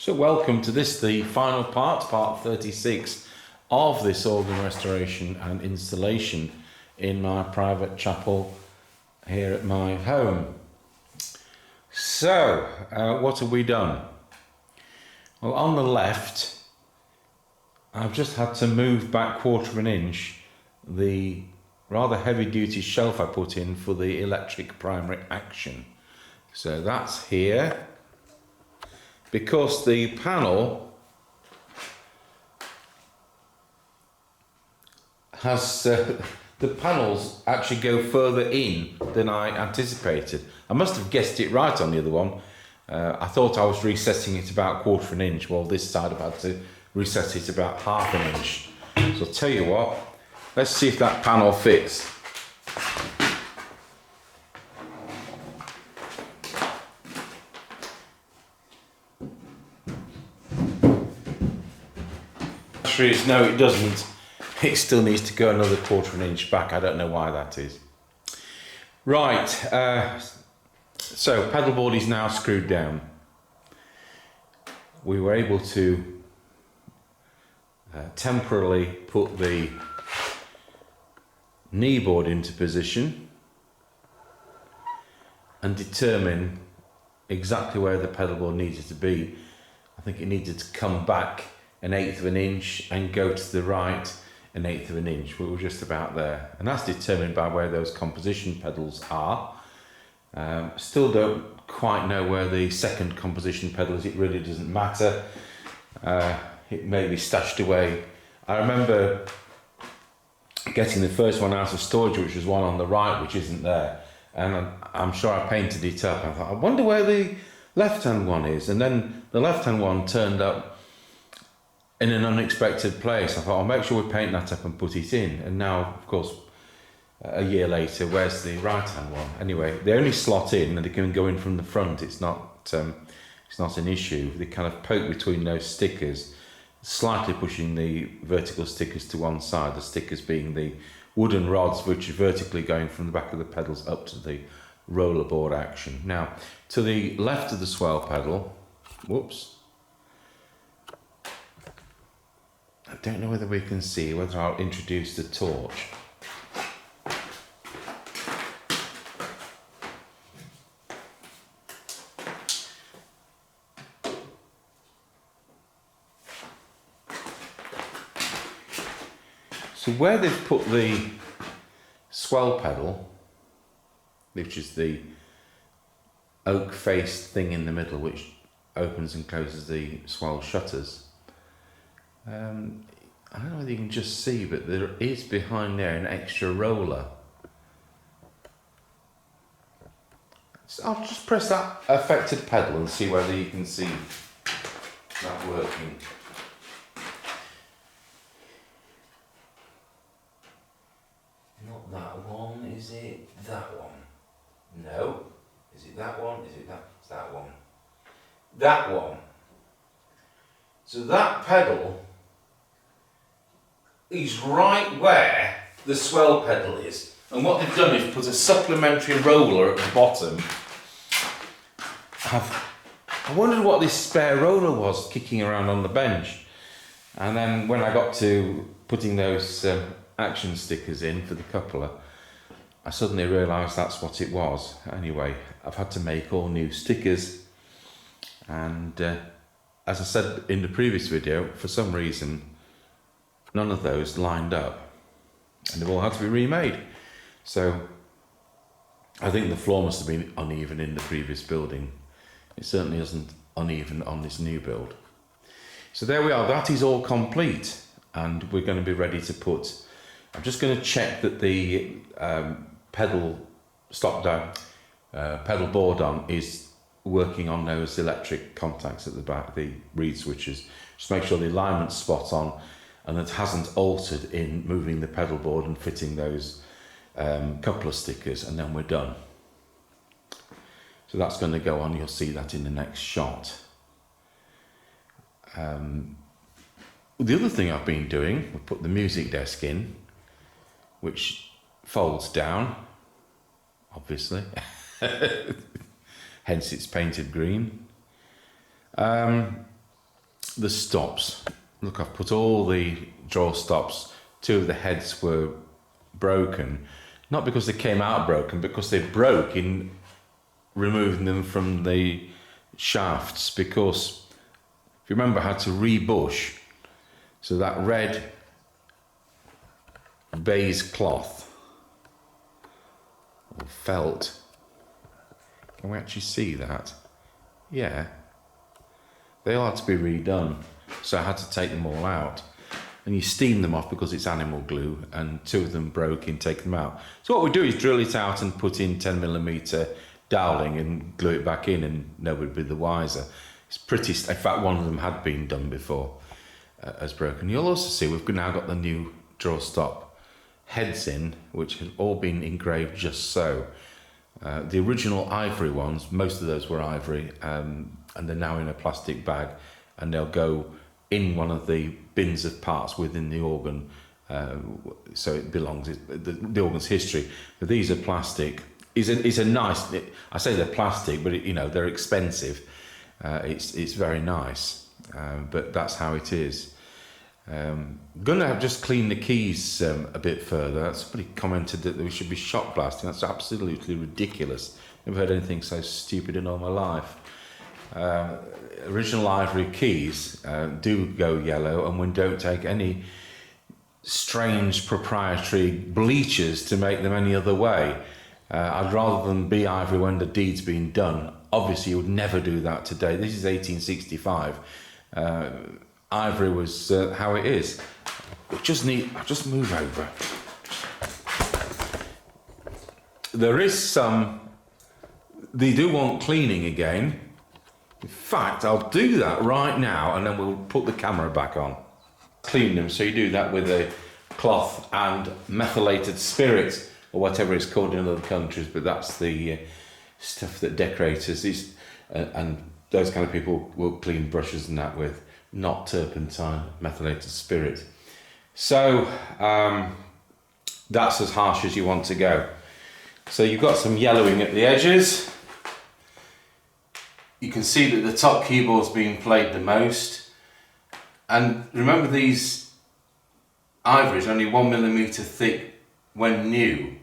So welcome to this, the final part 36 of this organ restoration and installation in my private chapel here at my home. So, what have we done? Well, on the left, I've just had to move back 1/4 inch the rather heavy-duty shelf I put in for the electric primary action. So that's here. Because the panel has, the panels actually go further in than I anticipated. I must have guessed it right on the other one. I thought I was recessing it about 1/4 inch. Well, this side I've had to recess it about 1/2 inch. So I'll tell you what, let's see if that panel fits. No, it doesn't. It still needs to go another 1/4 inch back. I don't know why that is. Right, so pedal board is now screwed down. We were able to temporarily put the knee board into position and determine exactly where the pedal board needed to be. I think it needed to come back 1/8 inch and go to the right 1/8 inch. We were just about there, and that's determined by where those composition pedals are. Still don't quite know where the second composition pedal is. It really doesn't matter. It may be stashed away. I remember getting the first one out of storage, which was one on the right, which isn't there, and I'm sure I painted it up. I thought, I wonder where the left-hand one is, and then the left-hand one turned up in an unexpected place. I thought, I'll make sure we paint that up and put it in. And now, of course, a year later, where's the right-hand one? Anyway, they only slot in and they can go in from the front. It's not an issue. They kind of poke between those stickers, slightly pushing the vertical stickers to one side, the stickers being the wooden rods which are vertically going from the back of the pedals up to the rollerboard action. Now, to the left of the swell pedal, whoops, I don't know whether we can see, whether I'll introduce the torch. So where they've put the swell pedal, which is the oak-faced thing in the middle which opens and closes the swell shutters, I don't know whether you can just see, but there is behind there an extra roller. So I'll just press that affected pedal and see whether you can see that working. Not that one, is it? That one? No. Is it that one? Is it that? It's that one. That one. So that pedal is right where the swell pedal is, and what they've done is put a supplementary roller at the bottom. I wondered what this spare roller was kicking around on the bench, and then when I got to putting those action stickers in for the coupler, I suddenly realised that's what it was. Anyway, I've had to make all new stickers, and as I said in the previous video, for some reason none of those lined up and they've all had to be remade. So I think the floor must have been uneven in the previous building. It certainly isn't uneven on this new build. So there we are, that is all complete, and we're going to be ready to put, I'm just going to check that the pedal stop down, pedal board on is working on those electric contacts at the back, the reed switches. Just make sure the alignment's spot on and it hasn't altered in moving the pedal board and fitting those couple of stickers, and then we're done. So that's going to go on, you'll see that in the next shot. The other thing I've been doing, we put the music desk in, which folds down, obviously, hence it's painted green. the stops. Look, I've put all the draw stops. 2 of the heads were broken, not because they came out broken, because they broke in removing them from the shafts, because if you remember, I had to rebush. So that red baize cloth or felt, can we actually see that? Yeah, they all had to be redone, so I had to take them all out, and you steam them off because it's animal glue, and 2 of them broke in taking them out. So what we do is drill it out and put in 10mm doweling and glue it back in, and nobody would be the wiser. It's pretty, in fact one of them had been done before as broken. You'll also see we've now got the new drawstop heads in, which have all been engraved just so. The original ivory ones, most of those were ivory, and they're now in a plastic bag, and they'll go in one of the bins of parts within the organ, so it belongs, the organ's history. But these are plastic. It's a nice, I say they're plastic, but you know, they're expensive. It's very nice, but that's how it is. Gonna have just cleaned the keys a bit further. Somebody commented that we should be shot blasting. That's absolutely ridiculous. Never heard anything so stupid in all my life. Original ivory keys do go yellow, and we don't take any strange proprietary bleachers to make them any other way. I'd rather them be ivory when the deed's been done. Obviously you would never do that today. This is 1865. Ivory was how it is. I'll just move over. There is some, they do want cleaning again. In fact, I'll do that right now, and then we'll put the camera back on. Clean them, so you do that with a cloth and methylated spirit, or whatever it's called in other countries, but that's the stuff that decorators and those kind of people will clean brushes and that with, not turpentine, methylated spirit. So that's as harsh as you want to go. So you've got some yellowing at the edges. You can see that the top keyboard's being played the most. And remember, these ivories are only 1mm thick when new.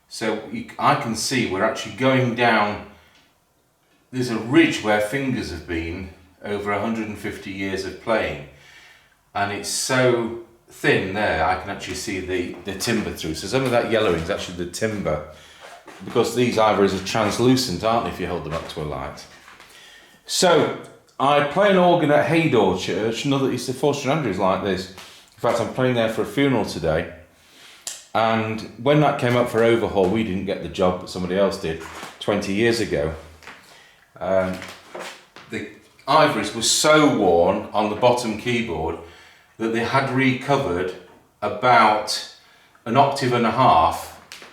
So I can see we're actually going down, there's a ridge where fingers have been over 150 years of playing, and it's so thin there I can actually see the timber through. So some of that yellowing is actually the timber, because these ivories are translucent, aren't they, if you hold them up to a light. So I play an organ at Haydor Church, another, it's the Forster Andrews like this. In fact, I'm playing there for a funeral today. And when that came up for overhaul, we didn't get the job, but somebody else did 20 years ago. The ivories were so worn on the bottom keyboard that they had recovered about 1.5 octaves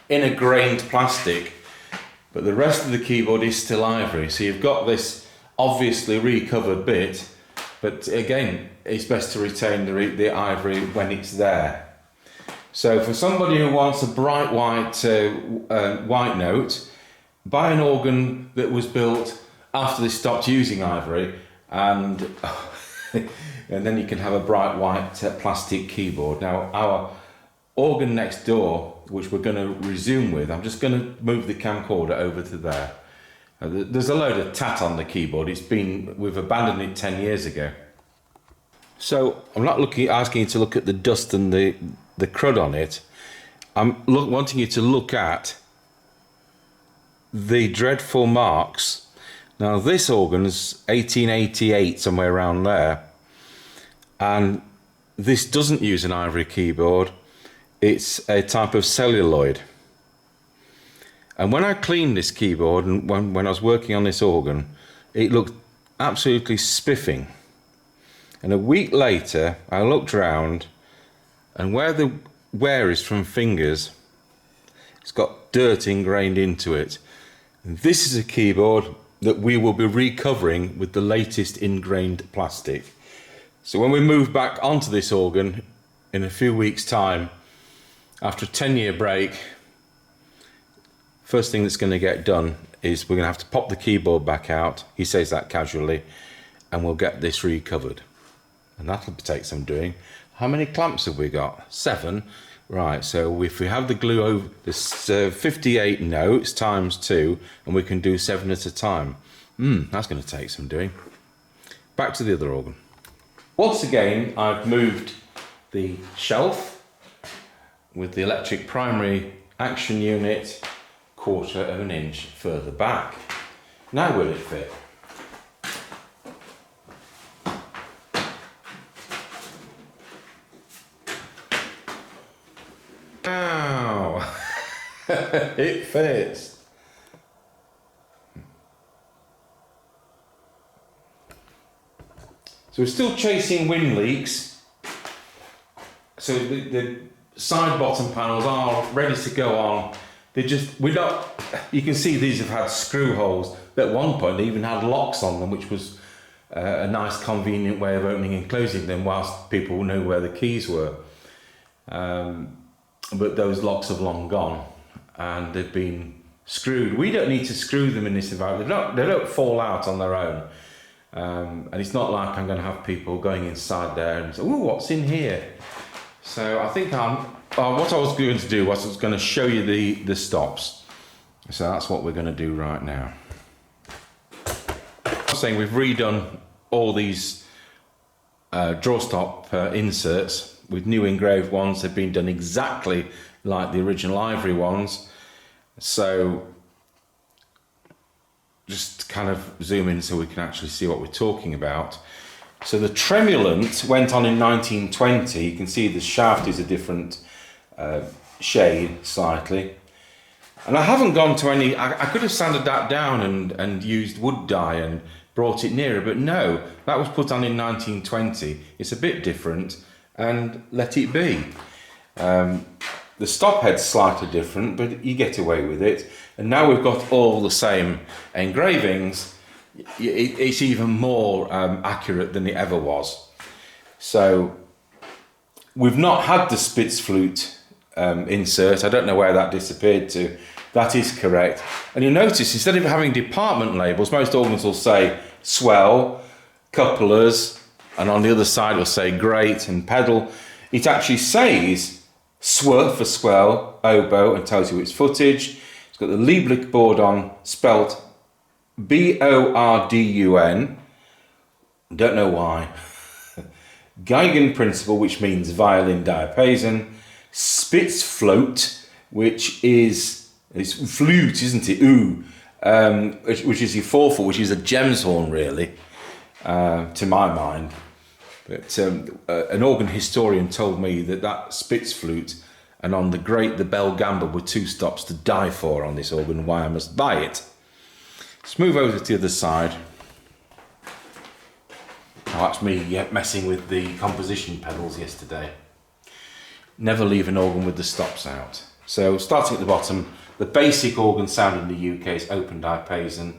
in a grained plastic, but the rest of the keyboard is still ivory. So you've got this obviously recovered bit, but again, it's best to retain the ivory when it's there. So for somebody who wants a bright white white note, buy an organ that was built after they stopped using ivory, and and then you can have a bright white plastic keyboard. Now our organ next door, which we're going to resume with, I'm just going to move the camcorder over to there. There's a load of tat on the keyboard. We've abandoned it 10 years ago. So I'm not asking you to look at the dust and the crud on it. I'm wanting you to look at the dreadful marks. Now this organ's 1888, somewhere around there, and this doesn't use an ivory keyboard. It's a type of celluloid. And when I cleaned this keyboard, and when I was working on this organ, it looked absolutely spiffing. And a week later, I looked round, and where the wear is from fingers, it's got dirt ingrained into it. And this is a keyboard that we will be recovering with the latest ingrained plastic. So when we move back onto this organ in a few weeks' time, after a 10-year break, first thing that's going to get done is we're going to have to pop the keyboard back out. He says that casually, and we'll get this recovered. and that'll take some doing. How many clamps have we got? 7. Right, so if we have the glue over this 58 notes times 2, and we can do 7 at a time. That's going to take some doing. Back to the other organ. Once again, I've moved the shelf with the electric primary action unit 1/4 of an inch further back. Now will it fit? Ow! It fits. So we're still chasing wind leaks. So the side bottom panels are ready to go on. You can see these have had screw holes. At one point they even had locks on them, which was a nice convenient way of opening and closing them whilst people knew where the keys were. But those locks have long gone and they've been screwed. We don't need to screw them in this environment. They don't fall out on their own. And it's not like I'm going to have people going inside there and say, "Oh, what's in here?" So I think what I was going to do was I was going to show you the stops. So that's what we're going to do right now. I'm saying we've redone all these drawstop inserts with new engraved ones. They've been done exactly like the original ivory ones. So just kind of zoom in so we can actually see what we're talking about. So the tremulant went on in 1920. You can see the shaft is a different shade slightly. And I haven't gone to any, I could have sanded that down and used wood dye and brought it nearer, but no, that was put on in 1920. It's a bit different and let it be. The stop head's slightly different, but you get away with it. And now we've got all the same engravings. It's even more accurate than it ever was. So we've not had the Spitz flute insert. I don't know where that disappeared to. That is correct. And you'll notice instead of having department labels, most organs will say swell, couplers, and on the other side will say grate and pedal. It actually says SW for swell, oboe, and tells you its footage. It's got the Lieblich board on, spelt Bordun. Don't know why. Geigen principle, which means violin diapason. Spitz float, which is it's flute, isn't it? Ooh, which is your 4/4, which is a gems horn, really, to my mind. But an organ historian told me that Spitz flute and on the grate the bell gamba were 2 stops to die for on this organ, why I must buy it. Let's move over to the other side. Oh, that's me messing with the composition pedals yesterday. Never leave an organ with the stops out. So starting at the bottom, the basic organ sound in the UK is open diapason.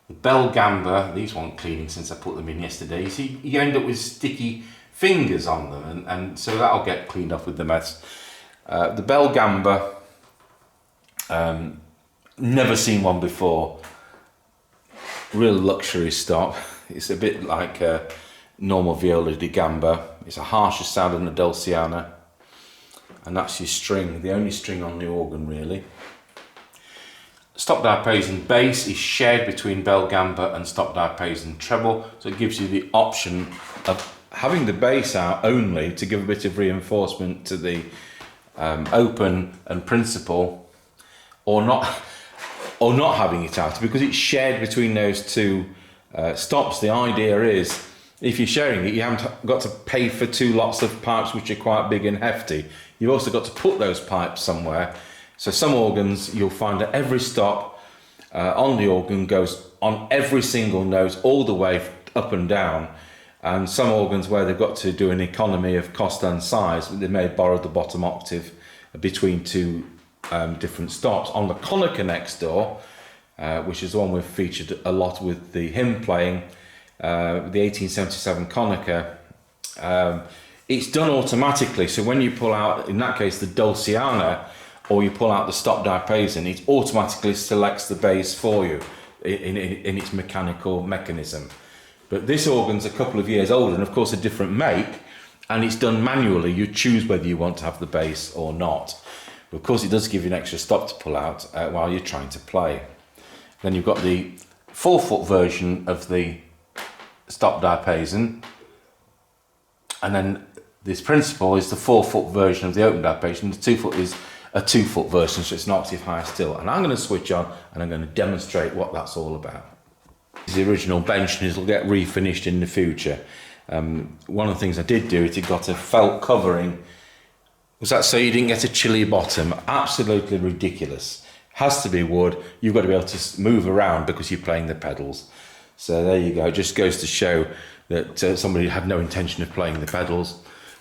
The bell gamba, these weren't cleaning since I put them in yesterday. You see, you end up with sticky fingers on them, and so that'll get cleaned off with the mess. The bell gamba, never seen one before. Real luxury stop. It's a bit like a normal viola di gamba. It's a harsher sound than a dulciana, and that's your string, the only string on the organ really. Stop diapason bass is shared between bell gamba and stop diapason treble, so it gives you the option of having the bass out only to give a bit of reinforcement to the open and principal, or not having it out because it's shared between those 2 stops. The idea is if you're sharing it, you haven't got to pay for 2 lots of pipes which are quite big and hefty. You've also got to put those pipes somewhere. So some organs you'll find that every stop on the organ goes on every single note all the way up and down, and some organs where they've got to do an economy of cost and size, they may borrow the bottom octave between 2 different stops. On the Konica next door, which is the one we've featured a lot with the hymn playing, the 1877 Konica, it's done automatically. So when you pull out, in that case, the dulciana, or you pull out the stop diapason, it automatically selects the bass for you in its mechanical mechanism. But this organ's a couple of years older and of course a different make, and it's done manually. You choose whether you want to have the bass or not. But of course it does give you an extra stop to pull out while you're trying to play. Then you've got the 4-foot version of the stop diapason, and then this principal is the 4-foot version of the open diapason. The 2-foot is a 2-foot version, so it's an octave higher still. And I'm going to switch on and I'm going to demonstrate what that's all about. This is the original bench and it'll get refinished in the future. One of the things I did do is it got a felt covering. Was that so you didn't get a chilly bottom? Absolutely ridiculous. Has to be wood. You've got to be able to move around because you're playing the pedals. So there you go. It just goes to show that somebody had no intention of playing the pedals.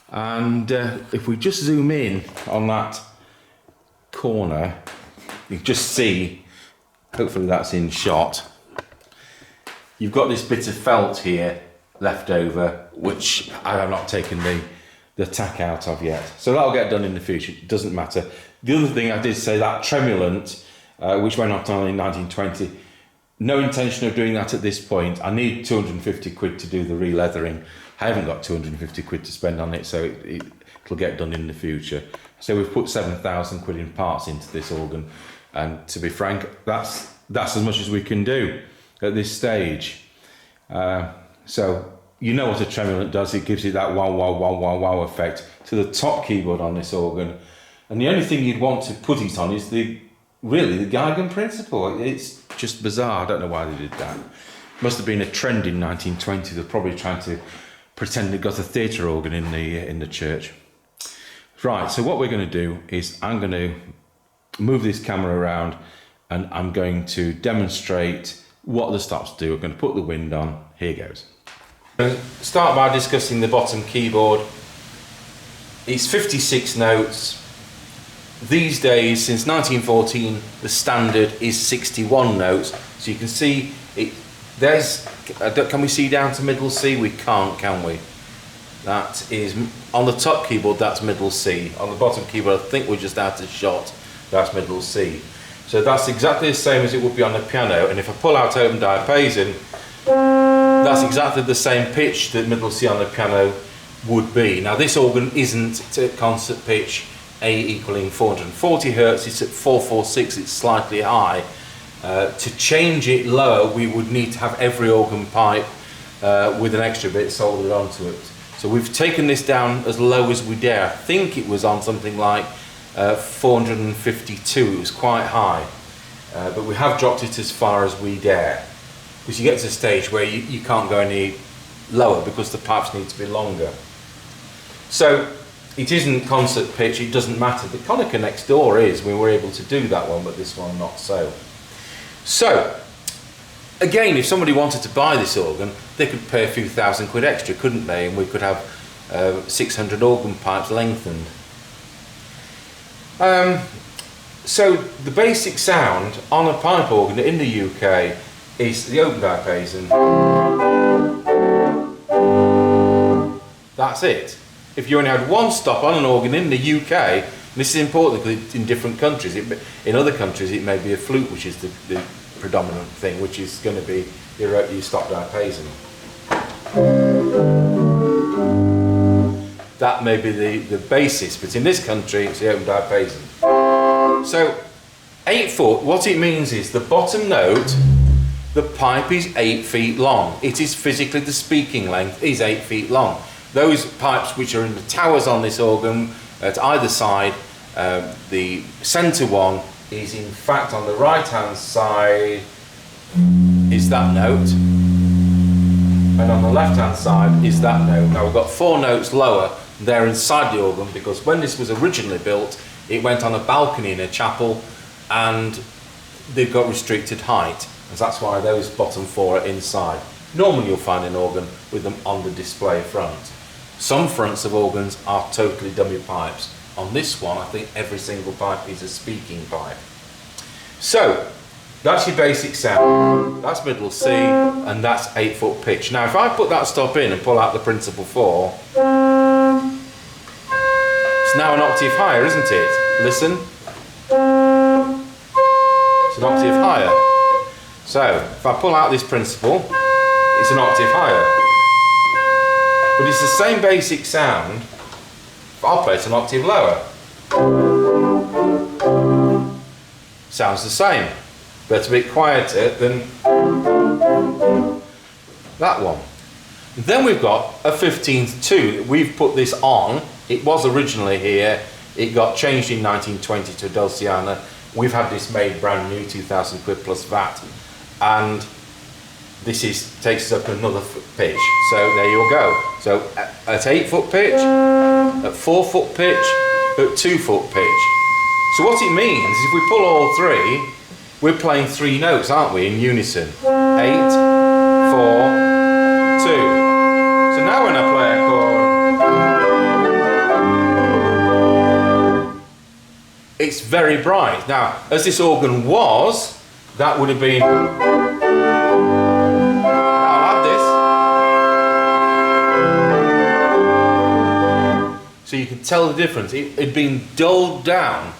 And if we just zoom in on that corner, you can just see, hopefully that's in shot, you've got this bit of felt here left over, which I have not taken the tack out of yet. So that'll get done in the future, it doesn't matter. The other thing I did say, that tremulant, which went on in 1920, no intention of doing that at this point. I need 250 quid to do the re-leathering. I haven't got 250 quid to spend on it, so it'll get done in the future. So we've put 7,000 quid in parts into this organ, and to be frank, that's as much as we can do at this stage. So you know what a tremulant does, it gives it that wow, wow, wow, wow, wow effect to the top keyboard on this organ. And the only thing you'd want to put it on is really the Geigen principle. It's just bizarre, I don't know why they did that. Must have been a trend in 1920, they're probably trying to pretend they've got a theatre organ in the church. Right, so what we're going to do is I'm going to move this camera around and I'm going to demonstrate what the stops do. We're going to put the wind on. Here goes. Start by discussing the bottom keyboard. It's 56 notes. These days, since 1914, the standard is 61 notes. So you can see it. Can we see down to middle C? We can't, can we? That is on the top keyboard. That's middle C. On the bottom keyboard, I think we're just out of shot. That's middle C. So that's exactly the same as it would be on the piano. And if I pull out open diapason, that's exactly the same pitch that middle C on the piano would be. Now this organ isn't at concert pitch A equaling 440 Hertz, it's at 446, it's slightly high. To change it lower, we would need to have every organ pipe with an extra bit soldered onto it. So we've taken this down as low as we dare. I think it was on something like 452, it was quite high. But we have dropped it as far as we dare. Because you get to a stage where you can't go any lower because the pipes need to be longer. So it isn't concert pitch, it doesn't matter. The Konica next door is, we were able to do that one, but this one not so. So, again, if somebody wanted to buy this organ, they could pay a few thousand quid extra, couldn't they? And we could have 600 organ pipes lengthened. So the basic sound on a pipe organ in the UK is the open diapason. That's it. If you only had one stop on an organ in the UK, and this is important because it's in different countries, in other countries it may be a flute, which is the predominant thing, which is going to be your stop diapason. That may be the basis, but in this country it's the open diapason. So 8 foot, what it means is the bottom note, the pipe is 8 feet long. It is physically, the speaking length is 8 feet long. Those pipes which are in the towers on this organ at either side, the centre one is in fact on the right hand side is that note, and on the left hand side is that note. Now we've got 4 notes lower there inside the organ because when this was originally built it went on a balcony in a chapel and they've got restricted height, and that's why those bottom 4 are inside. Normally you'll find an organ with them on the display front. Some fronts of organs are totally dummy pipes. On this one I think every single pipe is a speaking pipe. So that's your basic sound. That's middle C and that's 8 foot pitch. Now if I put that stop in and pull out the principal 4, it's now an octave higher, isn't it? Listen. It's an octave higher. So if I pull out this principal, it's an octave higher. But it's the same basic sound, but I'll play it an octave lower. Sounds the same, but a bit quieter than that one. Then we've got a 15th 2. We've put this on. It was originally here. It got changed in 1920 to a Dulciana. We've had this made brand new, 2,000 quid plus VAT. And this takes us up another foot pitch. So there you go. So at 8-foot pitch, at 4-foot pitch, at 2-foot pitch. So what it means is if we pull all three, we're playing 3 notes, aren't we, in unison? 8, 4, 2. So now when I play a chord, it's very bright. Now, as this organ was, that would have been... I'll add this. So you can tell the difference. It had been dulled down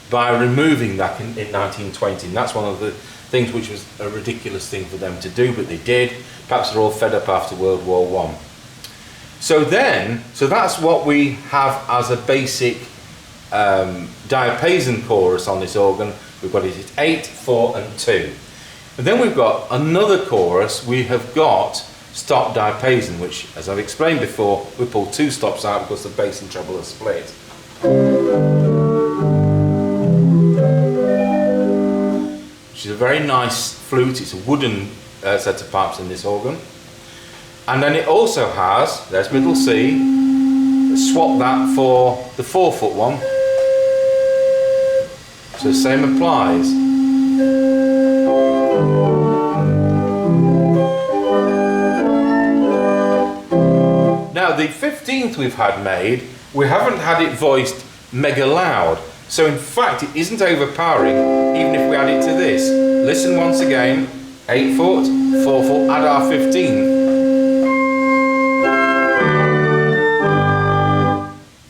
by removing that in 1920, and that's one of the things which was a ridiculous thing for them to do, but they did. Perhaps they're all fed up after World War I. So that's what we have as a basic diapason chorus on this organ. We've got it at 8, 4 and 2. And then we've got another chorus. We have got stop diapason, which, as I've explained before, we pull 2 stops out because the bass and treble are split. Which is a very nice flute. It's a wooden set of pipes in this organ. And then it also has, there's middle C, swap that for the 4-foot one. So the same applies. Now the 15th we've had made, we haven't had it voiced mega loud. So in fact it isn't overpowering even if we add it to this. Listen once again, 8-foot, 4-foot, add our 15th.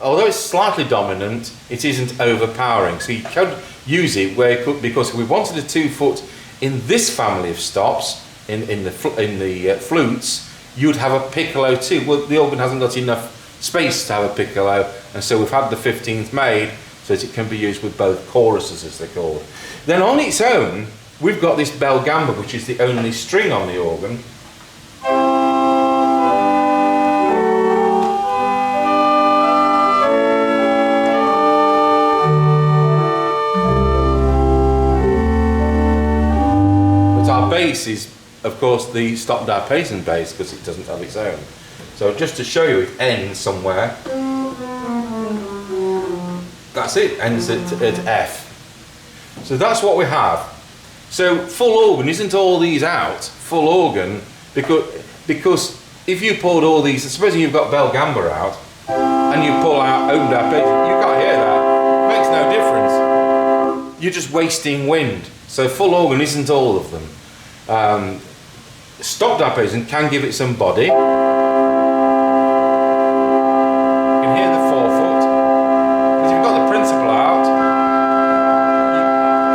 Although it's slightly dominant, it isn't overpowering. So you could use it where it could, because if we wanted a 2-foot in this family of stops, in the flutes, you'd have a piccolo too. Well, the organ hasn't got enough space to have a piccolo, and so we've had the 15th made so that it can be used with both choruses, as they're called. Then on its own, we've got this bel gamba, which is the only string on the organ. Bass is, of course, the stop diapason bass because it doesn't have its own. So just to show you, it ends somewhere. That's it, ends at F. So that's what we have. So full organ isn't all these out, full organ, because if you pulled all these, supposing you've got bel gamba out, and you pull out open diapason, you can't hear that. It makes no difference. You're just wasting wind. So full organ isn't all of them. Stop diapason can give it some body. You can hear the 4-foot. Because you've got the principal out, you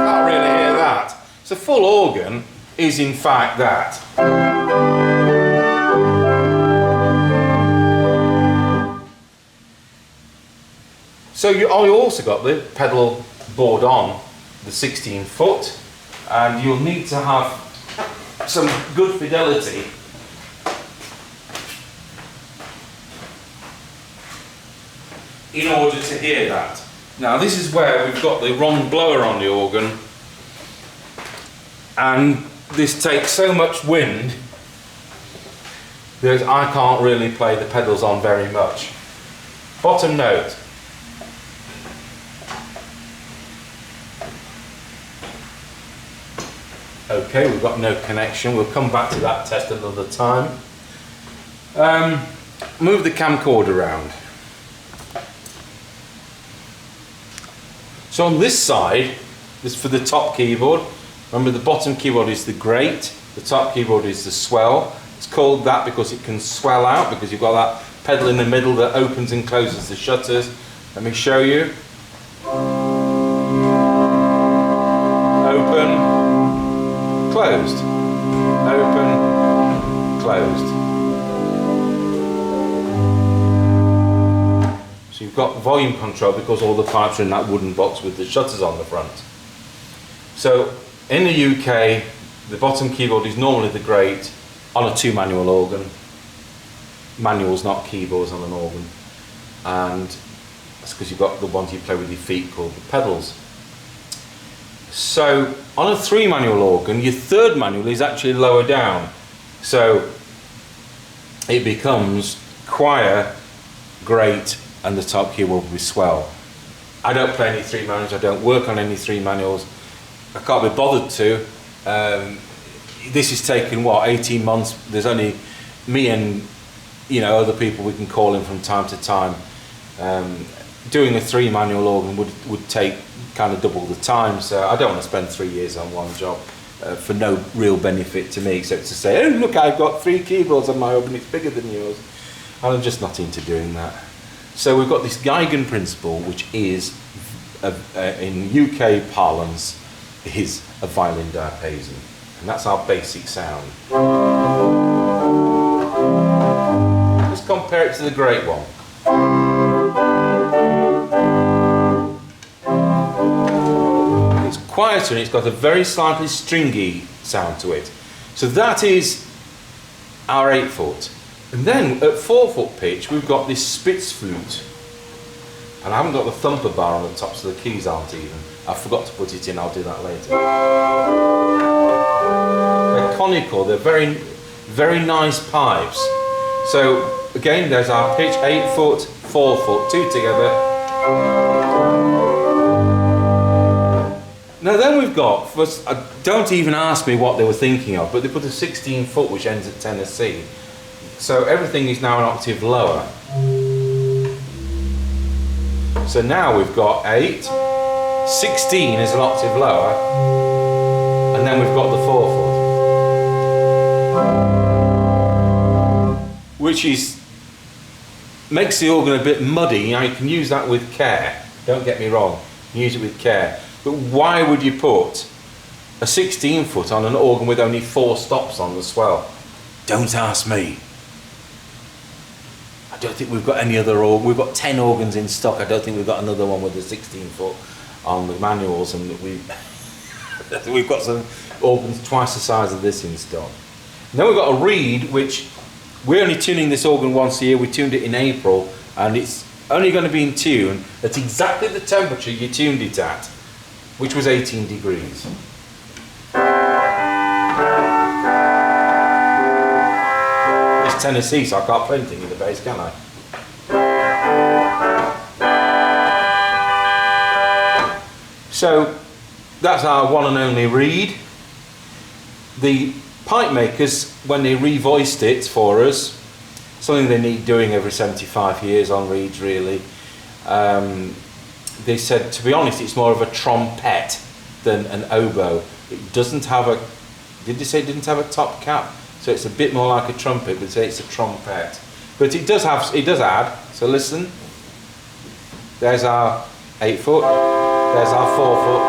can't really hear that. So full organ is in fact that. So you also got the pedal board on, the 16-foot, and you'll need to have some good fidelity in order to hear that. Now this is where we've got the wrong blower on the organ, and this takes so much wind that I can't really play the pedals on very much. Bottom note. Okay, we've got no connection. We'll come back to that test another time. Move the camcorder around. So on this side, this is for the top keyboard. Remember, the bottom keyboard is the great, the top keyboard is the swell. It's called that because it can swell out, because you've got that pedal in the middle that opens and closes the shutters. Let me show you. Open, closed, open, closed. we've got volume control because all the pipes are in that wooden box with the shutters on the front. So in the UK, the bottom keyboard is normally the great on a 2-manual organ. Manuals, not keyboards on an organ. And that's because you've got the ones you play with your feet called the pedals. So on a 3-manual organ, your 3rd manual is actually lower down. So it becomes choir, great, and the top keyboard will be swell. I don't play any 3 manuals, I don't work on any 3 manuals. I can't be bothered to. This has taken, what, 18 months. There's only me and, you know, other people we can call in from time to time. Doing a 3-manual organ would take kind of double the time, so I don't want to spend 3 years on one job for no real benefit to me, except to say, oh look, I've got 3 keyboards on my organ, it's bigger than yours. And I'm just not into doing that. So we've got this Geigen principle, which is, in UK parlance, is a violin diapason. And that's our basic sound. Let's compare it to the great one. It's quieter and it's got a very slightly stringy sound to it. So that is our 8-foot. And then at 4-foot pitch we've got this Spitz flute. And I haven't got the thumper bar on the top, so the keys aren't even. I forgot to put it in, I'll do that later. They're conical, they're very, very nice pipes. So again, there's our pitch, 8-foot, 4-foot, 2 together. Now then we've got, first, don't even ask me what they were thinking of, but they put a 16-foot which ends at Tennessee. So everything is now an octave lower. So now we've got 8, 16 is an octave lower, and then we've got the 4-foot. Which makes the organ a bit muddy. Now you can use that with care, don't get me wrong, use it with care. But why would you put a 16-foot on an organ with only 4 stops on the swell? Don't ask me. I don't think we've got any other organ. We've got 10 organs in stock. I don't think we've got another one with a 16-foot on the manuals, and we've got some organs twice the size of this in stock. And then we've got a reed, which we're only tuning this organ once a year. We tuned it in April, and it's only going to be in tune at exactly the temperature you tuned it at, which was 18 degrees. It's Tennessee, so I can't play anything in the bass, can I? So that's our one and only reed. The pipe makers, when they revoiced it for us, something they need doing every 75 years on reeds really, they said, to be honest, it's more of a trompet than an oboe. It doesn't have a, did they say it didn't have a top cap? So it's a bit more like a trumpet, but they say it's a trompet. But it does add, so listen, there's our 8-foot, there's our 4-foot,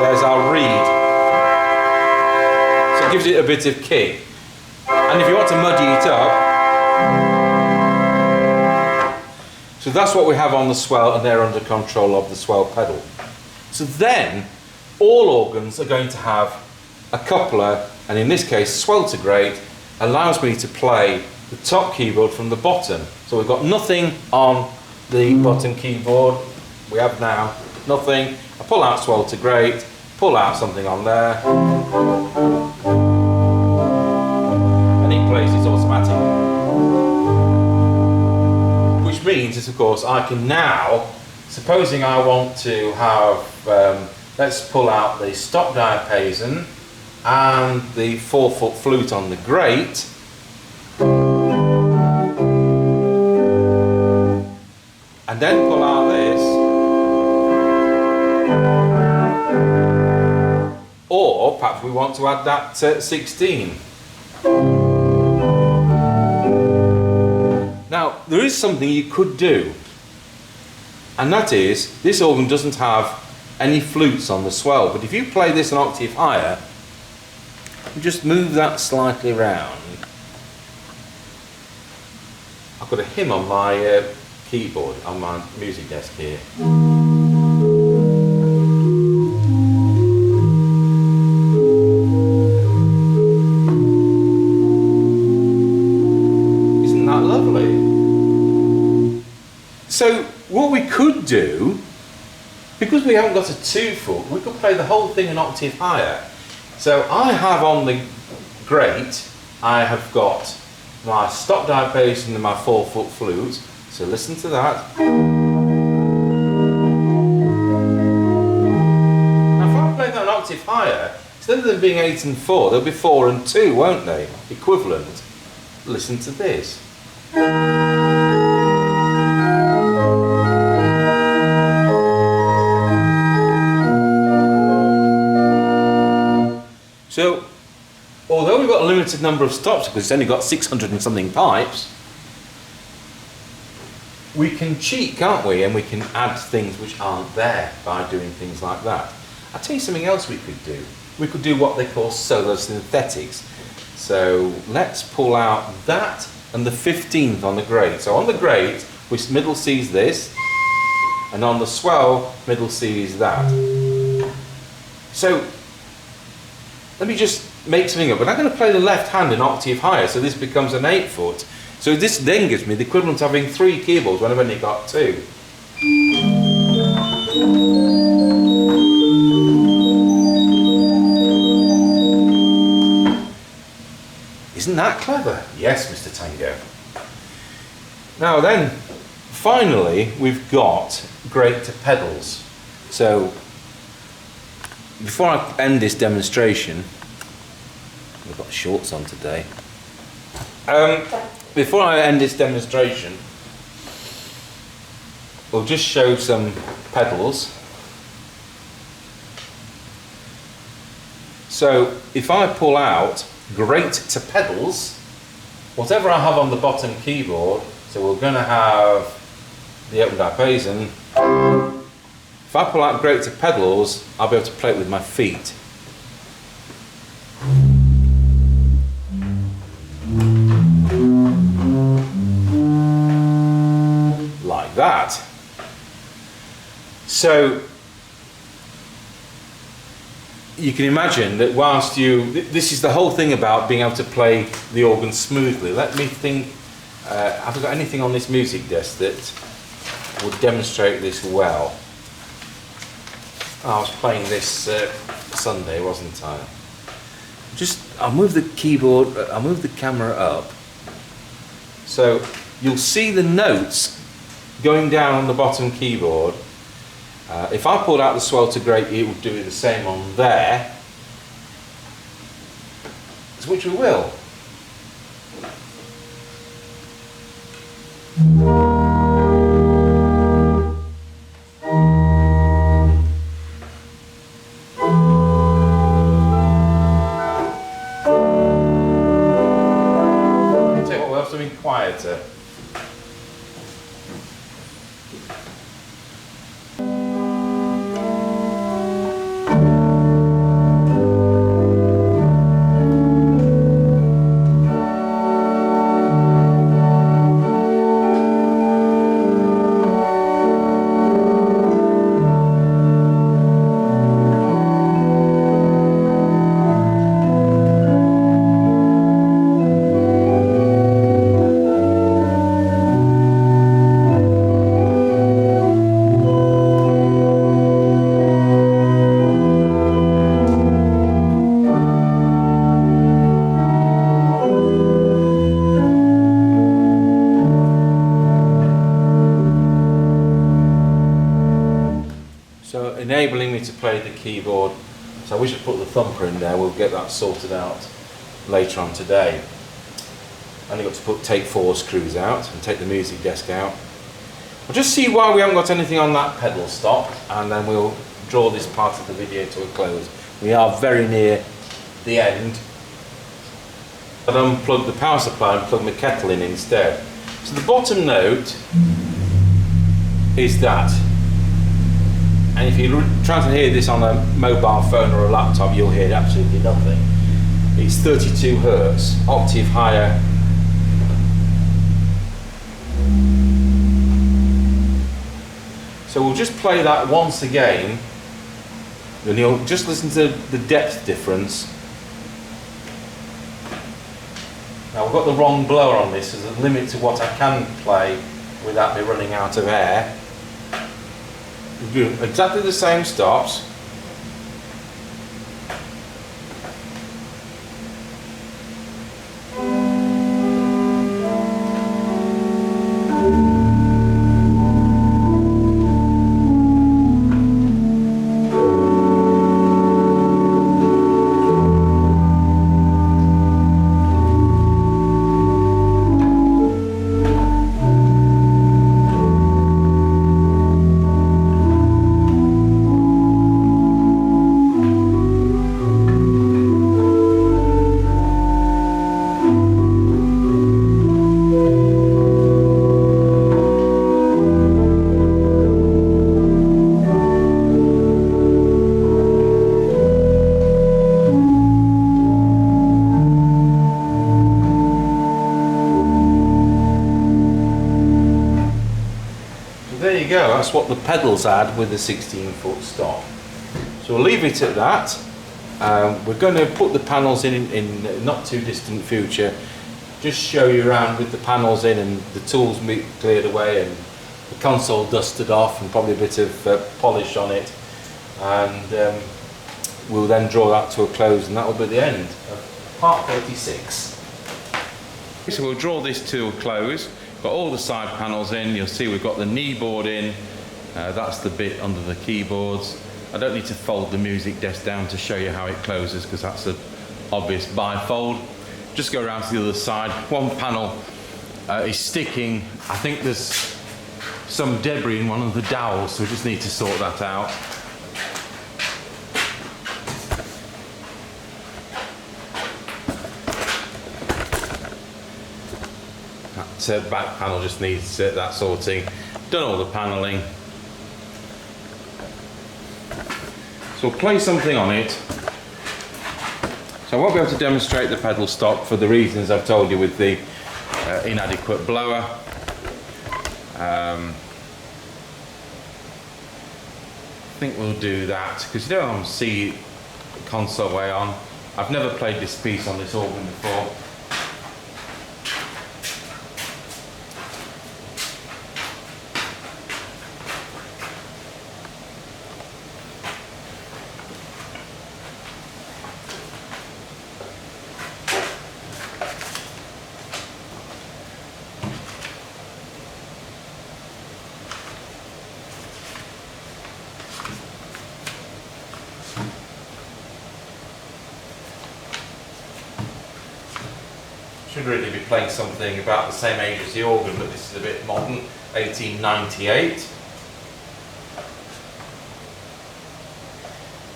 there's our reed. So it gives it a bit of kick. And if you want to muddy it up, so that's what we have on the swell, and they're under control of the swell pedal. So then, all organs are going to have a coupler, and in this case, swell to great allows me to play the top keyboard from the bottom. So we've got nothing on the bottom keyboard. We have now nothing. I pull out swell to great, pull out something on there, and it plays it automatically. Which means that, of course, I can now, supposing I want to have, let's pull out the stop diapason and the 4-foot flute on the great, and then pull out this, or perhaps we want to add that 16. Now, there is something you could do, and that is, this organ doesn't have any flutes on the swell, but if you play this an octave higher, just move that slightly round. I've got a hymn on my keyboard on my music desk here. Isn't that lovely? So what we could do, because we haven't got a 2-foot, we could play the whole thing an octave higher. So I have on the grate, I have got my stop bass and my 4-foot flute. So listen to that. Now if I play that an octave higher, instead of them being 8 and 4, they'll be 4 and 2, won't they? Equivalent. Listen to this. So, although we've got a limited number of stops because it's only got 600 and something pipes, we can cheat, can't we? And we can add things which aren't there by doing things like that. I'll tell you something else we could do. We could do what they call solo synthetics. So let's pull out that and the 15th on the grate. So on the grate, middle C is this, and on the swell, middle C is that. So let me just make something up, and I'm going to play the left hand an octave higher, so this becomes an 8-foot. So this then gives me the equivalent of having 3 keyboards when I've only got 2. Isn't that clever? Yes, Mr. Tango. Now then, finally, we've got grate to pedals. So before I end this demonstration, I've got shorts on today. Before I end this demonstration, we'll just show some pedals. So if I pull out grate to pedals, whatever I have on the bottom keyboard, so we're going to have the open diapason. If I pull out grate to pedals, I'll be able to play it with my feet. Like that. So you can imagine that whilst this is the whole thing about being able to play the organ smoothly. Let me think, have I got anything on this music desk that would demonstrate this well? I was playing this Sunday, wasn't I? I'll move the keyboard, I'll move the camera up. So you'll see the notes going down on the bottom keyboard. If I pulled out the swell to grate, it would do the same on there, which we will. I'll tell you what, we'll have something quieter. So enabling me to play the keyboard. So I wish I'd put the thumper in there. We'll get that sorted out later on today. Only got to take 4 screws out and take the music desk out. We'll just see why we haven't got anything on that pedal stop, and then we'll draw this part of the video to a close. We are very near the end. I'd unplug the power supply and plug my kettle in instead. So the bottom note is that. And if you're trying to hear this on a mobile phone or a laptop, you'll hear absolutely nothing. It's 32 Hertz, octave higher. So we'll just play that once again, and you'll just listen to the depth difference. Now we've got the wrong blower on this, there's a limit to what I can play without me running out of air. We'll do exactly the same stops. There you go, that's what the pedals add with the 16-foot stop. So we'll leave it at that. We're going to put the panels in not too distant future. Just show you around with the panels in and the tools cleared away and the console dusted off and probably a bit of polish on it. And we'll then draw that to a close, and that will be the end of part 36. So we'll draw this to a close. Got all the side panels in, you'll see we've got the knee board in, that's the bit under the keyboards. I don't need to fold the music desk down to show you how it closes because that's an obvious bifold. Just go around to the other side. One panel is sticking. I think there's some debris in one of the dowels, so we just need to sort that out. That back panel just needs that sorting. Done all the panelling. So we'll play something on it. So I won't be able to demonstrate the pedal stop for the reasons I've told you with the inadequate blower. I think we'll do that because you don't see the console way on. I've never played this piece on this organ before. Should really be playing something about the same age as the organ, but this is a bit modern, 1898.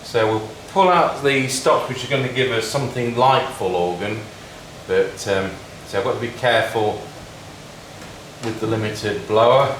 So we'll pull out the stops which are going to give us something like full organ, but so I've got to be careful with the limited blower.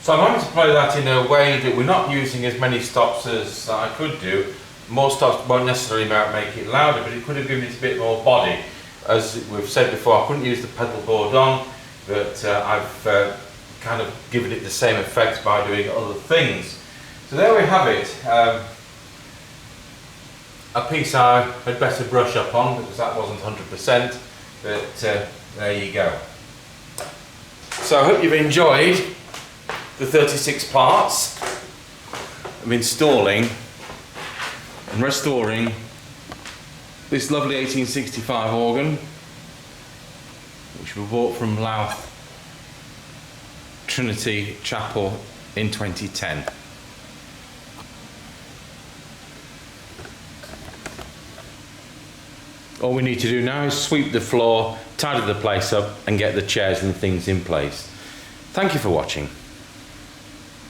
So I'm having to play that in a way that we're not using as many stops as I could do. More stops won't necessarily make it louder, but it could have given it a bit more body. As we've said before, I couldn't use the pedal board on, but I've kind of given it the same effect by doing other things. So there we have it. A piece I had better brush up on because that wasn't 100%, but there you go. So I hope you've enjoyed the 36 parts of installing and restoring this lovely 1865 organ, which we bought from Louth Trinity Chapel in 2010. All we need to do now is sweep the floor, tidy the place up and get the chairs and things in place. Thank you for watching.